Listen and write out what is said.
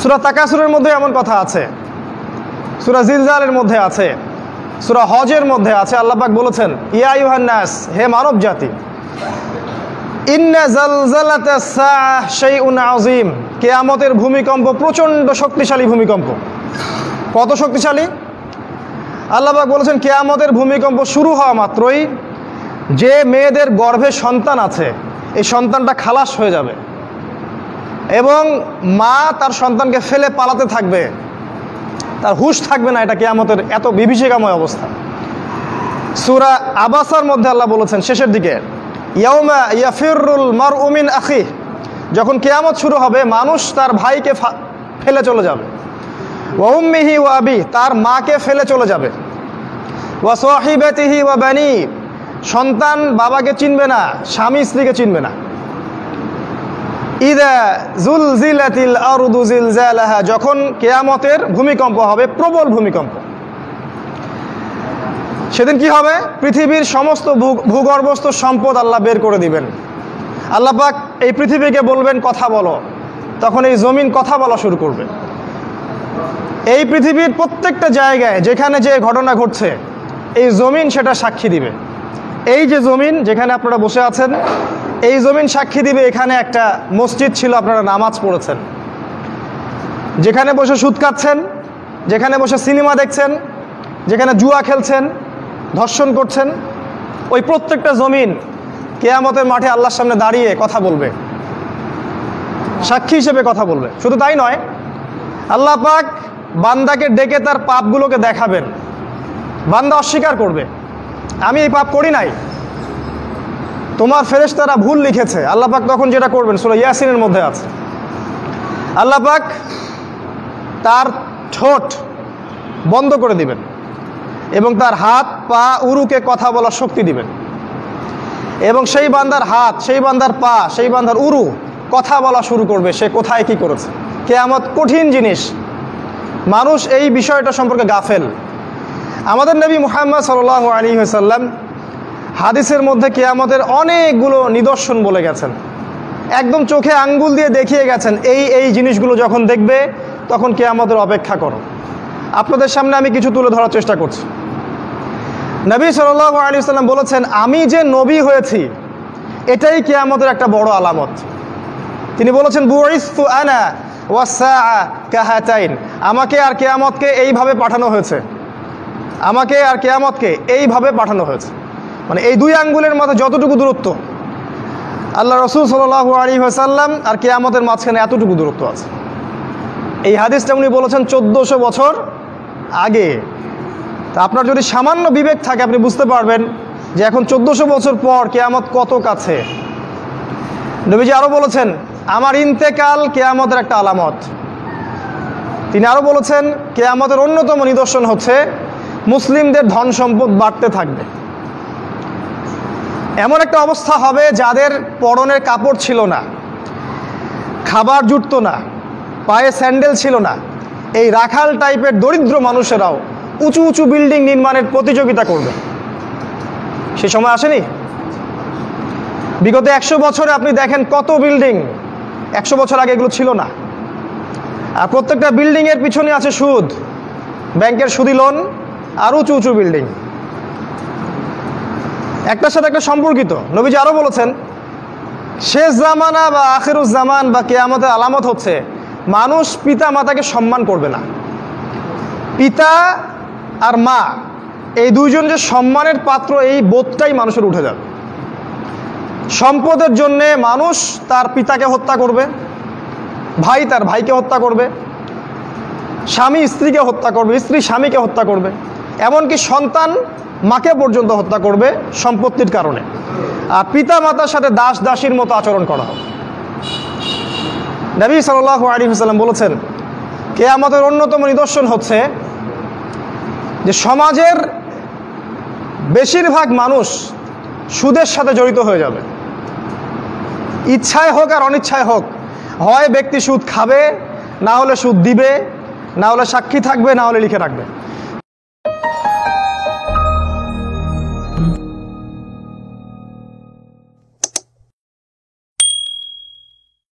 সূরা তাকাসুরের মধ্যে এমন কথা আছে, সূরা জিলজালের মধ্যে আছে, সূরা হজের মধ্যে আছে। আল্লাহ পাক বলেছেন, ইয়া আইয়ুহান নাস, হে মানব জাতি, ইন্না জালজালাতাস সাআহ শাইউন আযীম, কিয়ামতের ভূমিকম্প প্রচণ্ড শক্তিশালী ভূমিকম্প। কত শক্তিশালী? আল্লাহ পাক বলেছেন কিয়ামতের ভূমিকম্প শুরু হওয়া মাত্রই যে মেয়েদের গর্ভে সন্তান আছে এই সন্তানটা খালাস হয়ে যাবে এবং মা তার সন্তানকে ফেলে পালাতে থাকবে, তার হুঁশ থাকবে না। এটা কিয়ামতের এত বিভীষিকাময় অবস্থা। সূরা আবাসার মধ্যে আল্লাহ বলেছেন শেষের দিকে, ইয়াউমা ইয়াফিরুল মারউ মিন আখিহি, যখন কিয়ামত শুরু হবে মানুষ তার ভাইকে ফেলে চলে যাবে, ওয়া উম্মিহি ওয়া আবি, তার মাকে ফেলে চলে যাবে, ওয়া সাহিবাতিহি ওয়া বানি, সন্তান বাবাকে চিনবে না, স্বামী স্ত্রীকে চিনবে না। ইযা যুলজিলাতিল আরদু জিলজালাহা, যখন কিয়ামতের ভূমিকম্প হবে, প্রবল ভূমিকম্প, সেদিন কি হবে? পৃথিবীর সমস্ত ভূগর্ভস্থ সম্পদ আল্লাহ বের করে দিবেন। আল্লাহ পাক এই পৃথিবীকে বলবেন কথা বলো, তখন এই জমিন কথা বলা শুরু করবে। এই পৃথিবীর প্রত্যেকটা জায়গায় যেখানে যে ঘটনা ঘটছে এই জমিন সেটা সাক্ষী দিবে। এই যে জমিন যেখানে আপনারা বসে আছেন, এই জমিন সাক্ষী দিবে এখানে একটা মসজিদ ছিল, আপনারা নামাজ পড়েছেন। যেখানে বসে সুদ খাচ্ছেন, যেখানে বসে সিনেমা দেখছেন, যেখানে জুয়া খেলছেন, ধর্ষণ করছেন, ওই প্রত্যেকটা জমিন কিয়ামতের মাঠে আল্লাহর সামনে দাঁড়িয়ে কথা বলবে, সাক্ষী হিসেবে কথা বলবে। শুধু তাই নয়, আল্লাহ পাক বান্দাকে ডেকে তার পাপগুলোকে দেখাবেন। বান্দা অস্বীকার করবে, আমি এই পাপ করি নাই, তোমার ফেরেশতারা ভুল লিখেছে। আল্লাহ পাক তখন যেটা করবেন সূরা ইয়াসিনের মধ্যে আছে, আল্লাহ পাক তার ঠোঁট বন্ধ করে দিবেন এবং তার হাত পা উরুকে কথা বলার শক্তি দিবেন এবং সেই বান্দার হাত, সেই বান্দার পা, সেই বান্দার উরু কথা বলা শুরু করবে, সে কোথায় কি করেছে। কিয়ামত কঠিন জিনিস, মানুষ এই বিষয়টা সম্পর্কে গাফেল। আমাদের নবী মুহাম্মদ সাল্লাল্লাহু আলাইহি ওয়াসাল্লাম হাদিসের মধ্যে কিয়ামতের অনেকগুলো নিদর্শন বলে গেছেন, একদম চোখে আঙ্গুল দিয়ে দেখিয়ে গেছেন, এই জিনিসগুলো যখন দেখবে তখন কিয়ামতের অপেক্ষা করো। আপনাদের সামনে আমি কিছু তুলে ধরার চেষ্টা করছি। নবী সাল্লাল্লাহু আলাইহি ওয়াসাল্লাম বলেছেন, আমি যে নবী হয়েছি এটাই কিয়ামতের একটা বড় আলামত। তিনি বলেছেন, বুইসতু আনা ওয়াস সাআ কাহাতাইন, আমাকে আর কিয়ামতকে এইভাবে পাঠানো হয়েছে, আমাকে আর কিয়ামতকে এইভাবে পাঠানো হয়েছে। মানে এই দুই আঙ্গুলের মধ্যে যতটুকু দূরত্ব, আল্লাহ রাসূল সাল্লাল্লাহু আলাইহি ওয়াসাল্লাম আর কিয়ামতের মাঝখানে এতটুকু দূরত্ব আছে। এই হাদিসটা উনি বলেছেন 1400 বছর আগে। তা আপনার যদি সামান্য বিবেক থাকে আপনি বুঝতে পারবেন যে এখন 1400 বছর পর কিয়ামত কত কাছে। নবীজি আরও বলেছেন, আমার ইন্তেকাল কিয়ামতের একটা আলামত। তিনি আরও বলেছেন, কিয়ামতের অন্যতম নিদর্শন হচ্ছে মুসলিমদের ধন সম্পদ বাড়তে থাকবে। এমন একটা অবস্থা হবে যাদের পরনের কাপড় ছিল না, খাবার জুটতো না, পায়ে স্যান্ডেল ছিল না, এই রাখাল টাইপের দরিদ্র মানুষেরাও উঁচু উঁচু বিল্ডিং নির্মাণের প্রতিযোগিতা করবে। সে সময় আসেনি? বিগত 100 বছরে আপনি দেখেন কত বিল্ডিং, 100 বছর আগে এগুলো ছিল না। আর প্রত্যেকটা বিল্ডিংয়ের পিছনে আছে সুদ, ব্যাংকের সুদি লোন আর উঁচু উঁচু বিল্ডিং, একটার সাথে একটা সম্পর্কিত। নবীজি আরও বলেছেন, শেষ জামানা বা আখিরুজ জামান বা কিয়ামতের আলামত হচ্ছে মানুষ পিতা মাতাকে সম্মান করবে না। পিতা আর মা এই দুইজন যে সম্মানের পাত্র, এই বোধটাই মানুষের উঠে যাবে। সম্পদের জন্যে মানুষ তার পিতাকে হত্যা করবে, ভাই তার ভাইকে হত্যা করবে, স্বামী স্ত্রীকে হত্যা করবে, স্ত্রী স্বামীকে হত্যা করবে, এমনকি সন্তান মাকে পর্যন্ত হত্যা করবে সম্পত্তির কারণে। আর পিতা মাতার সাথে দাস দাসীর মতো আচরণ করা হবে। নবী সাল্লাল্লাহু আলাইহি ওয়াসাল্লাম বলেছেন, কিয়ামতের অন্যতম নিদর্শন হচ্ছে যে সমাজের বেশিরভাগ মানুষ সুদের সাথে জড়িত হয়ে যাবে। ইচ্ছায় হোক আর অনিচ্ছায় হোক, হয় ব্যক্তি সুদ খাবে, না হলে সুদ দিবে, না হলে সাক্ষী থাকবে, না হলে লিখে রাখবে।